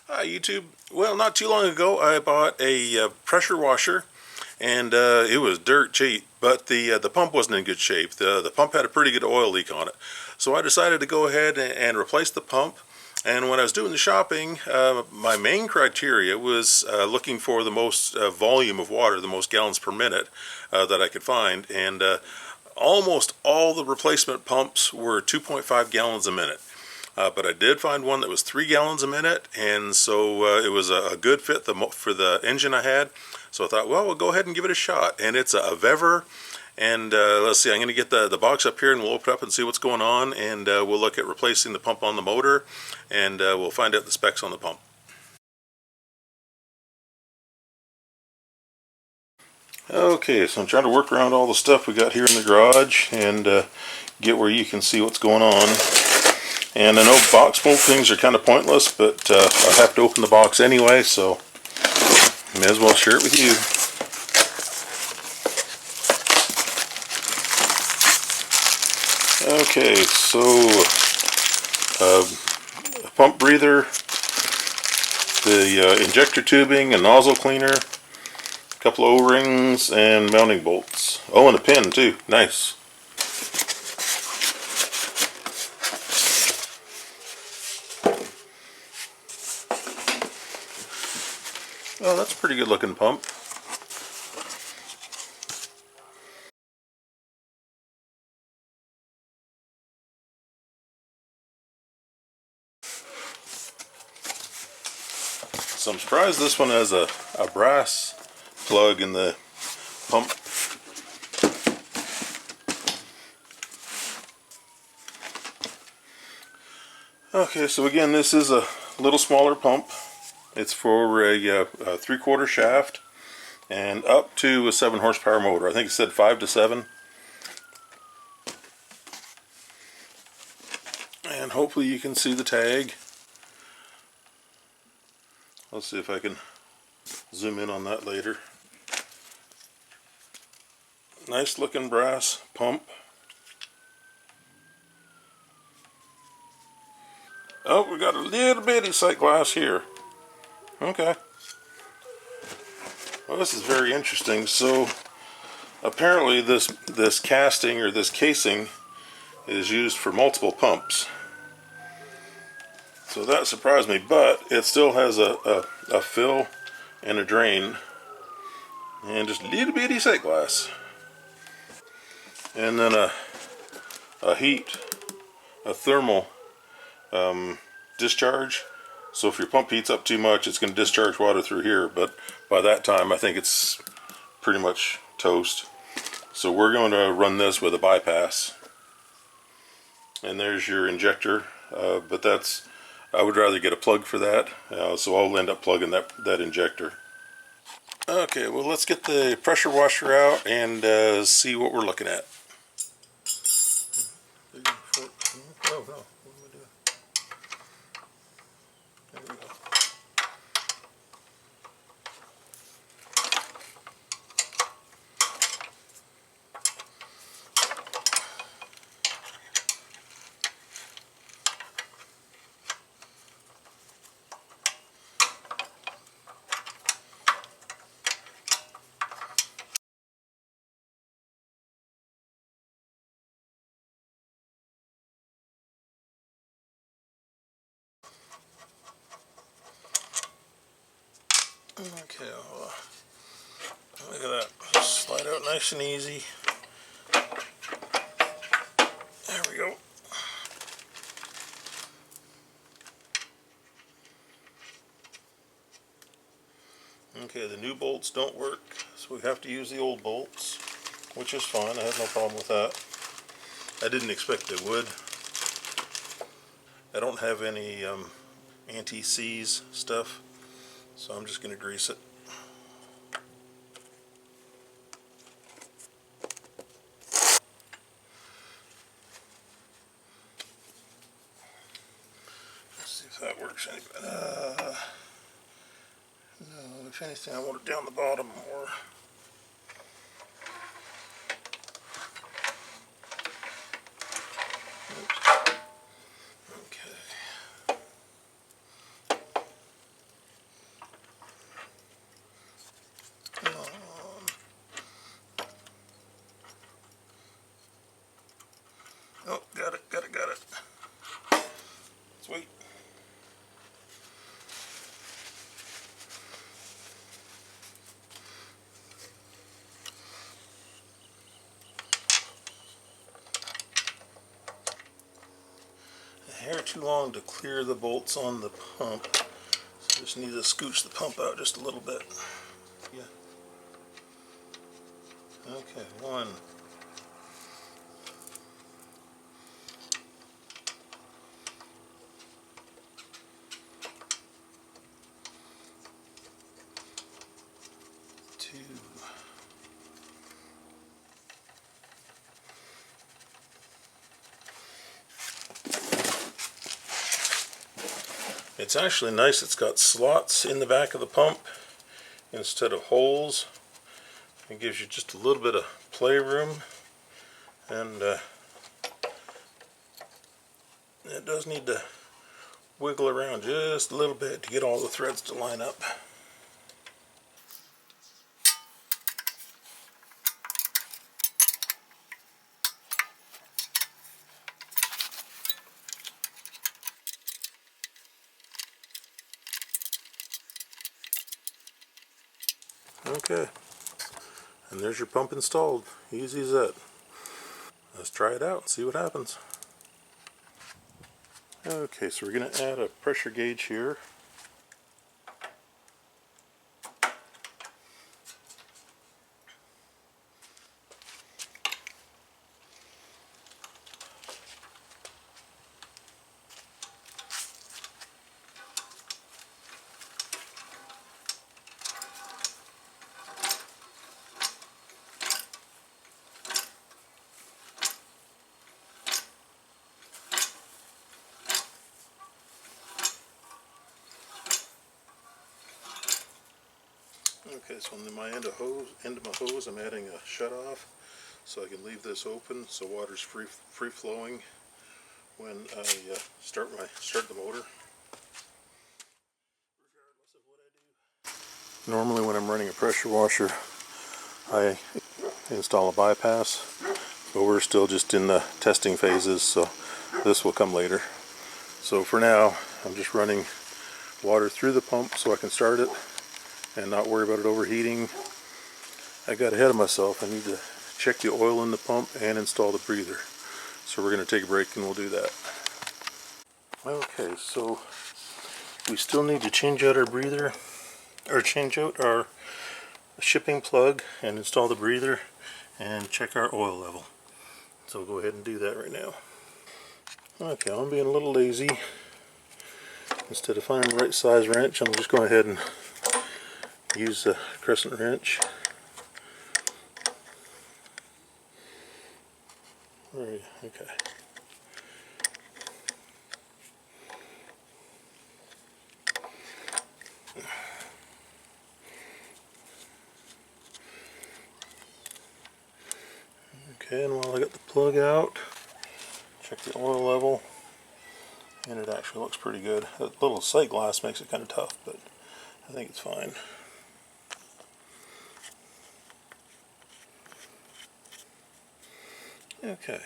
Hi YouTube. Well, not too long ago I bought a pressure washer, and it was dirt cheap, but the pump wasn't in good shape. The pump had a pretty good oil leak on it, so I decided to go ahead and replace the pump. And when I was doing the shopping, my main criteria was looking for the most volume of water, the most gallons per minute that I could find, and almost all the replacement pumps were 2.5 gallons a minute. But I did find one that was 3 gallons a minute, and so it was a good fit for the engine I had. So I thought, well, we'll go ahead and give it a shot. And it's a Vevor, and let's see, I'm going to get the box up here, and we'll open it up and see what's going on, and we'll look at replacing the pump on the motor, and we'll find out the specs on the pump. Okay, so I'm trying to work around all the stuff we got here in the garage, and get where you can see what's going on. And I know box mold things are kind of pointless, but I have to open the box anyway, so may as well share it with you. Okay, so pump breather, the injector tubing, a nozzle cleaner, a couple of O-rings, and mounting bolts. Oh, and a pin too. Nice. Oh, that's a pretty good looking pump. So I'm surprised this one has a brass plug in the pump. Okay, so again, this is a little smaller pump. It's for a 3/4 shaft and up to a 7 horsepower motor. I think it said 5 to 7. And hopefully you can see the tag. Let's see if I can zoom in on that later. Nice looking brass pump. Oh, we got a little bitty sight glass here. Okay. Well, this is very interesting. So apparently this casting or this casing is used for multiple pumps. So that surprised me, but it still has a fill and a drain and just a little bitty sight glass. And then a thermal discharge. So if your pump heats up too much, it's going to discharge water through here, but by that time I think it's pretty much toast. So we're going to run this with a bypass. And there's your injector, but I would rather get a plug for that, so I'll end up plugging that injector. Okay, well, let's get the pressure washer out and see what we're looking at. Oh, no. What am I doing? There we go. Okay, look at that. Slide out nice and easy. There we go. Okay, the new bolts don't work, so we have to use the old bolts, which is fine. I have no problem with that. I didn't expect they would. I don't have any anti-seize stuff, so I'm just going to grease it. Let's see if that works any better. No, if anything, I want it down the bottom more. Okay. take too long to clear the bolts on the pump. So just need to scooch the pump out just a little bit. Yeah. Okay, one. Two. It's actually nice. It's got slots in the back of the pump instead of holes. It gives you just a little bit of playroom, and it does need to wiggle around just a little bit to get all the threads to line up. Okay, and there's your pump installed. Easy as that. Let's try it out and see what happens. Okay, so we're going to add a pressure gauge here. Okay, so on my end of my hose, I'm adding a shutoff so I can leave this open so water's free flowing when I start the motor. Normally when I'm running a pressure washer, I install a bypass, but we're still just in the testing phases, so this will come later. So for now, I'm just running water through the pump so I can start it and not worry about it overheating. I got ahead of myself. I need to check the oil in the pump and install the breather. So we're going to take a break and we'll do that. Okay, so we still need to change out our breather, or change out our shipping plug and install the breather and check our oil level. So we'll go ahead and do that right now. Okay, I'm being a little lazy. Instead of finding the right size wrench, I'm just going ahead and use the crescent wrench. Okay. Okay, and while I got the plug out, check the oil level, and it actually looks pretty good. That little sight glass makes it kind of tough, but I think it's fine. Okay.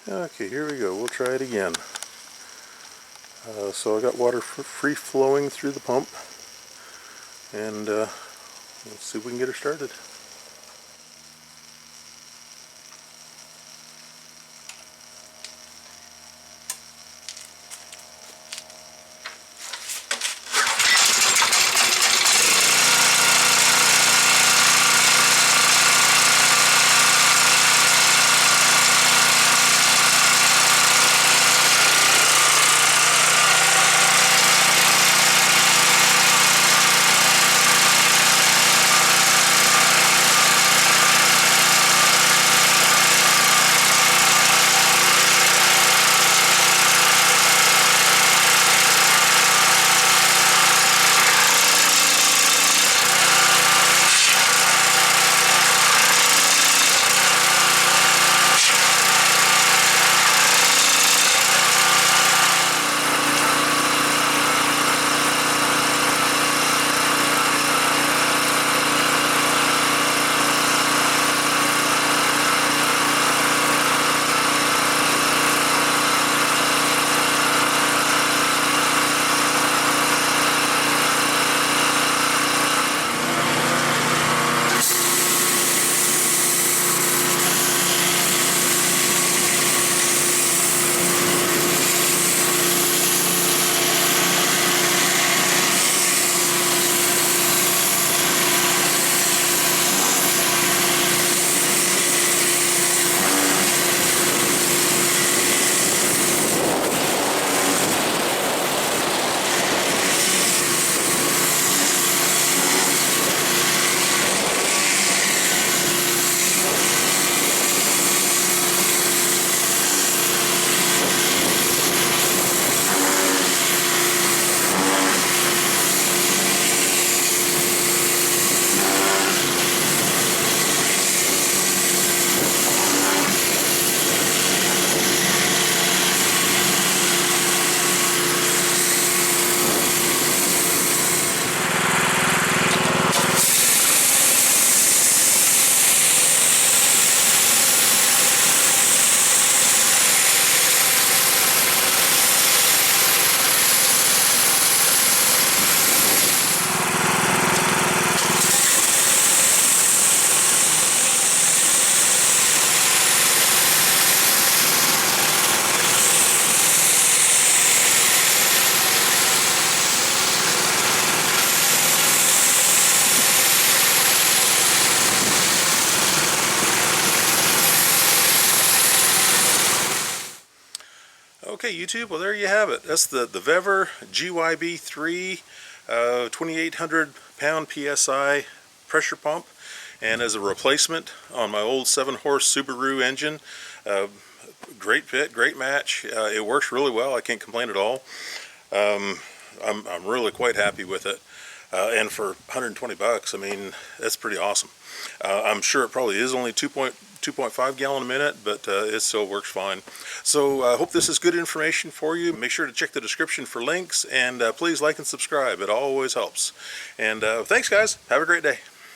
Okay, here we go. We'll try it again. So I got water free flowing through the pump, and let's see if we can get her started. YouTube? Well, there you have it. That's the Vevor GYB3 2,800 pound PSI pressure pump, and as a replacement on my old 7-horse Subaru engine. Great fit, great match. It works really well. I can't complain at all. I'm really quite happy with it. And for 120 bucks, I mean, that's pretty awesome. I'm sure it probably is only 2.5 gallon a minute, but it still works fine. So I hope this is good information for you. Make sure to check the description for links, and please like and subscribe. It always helps. And thanks, guys. Have a great day.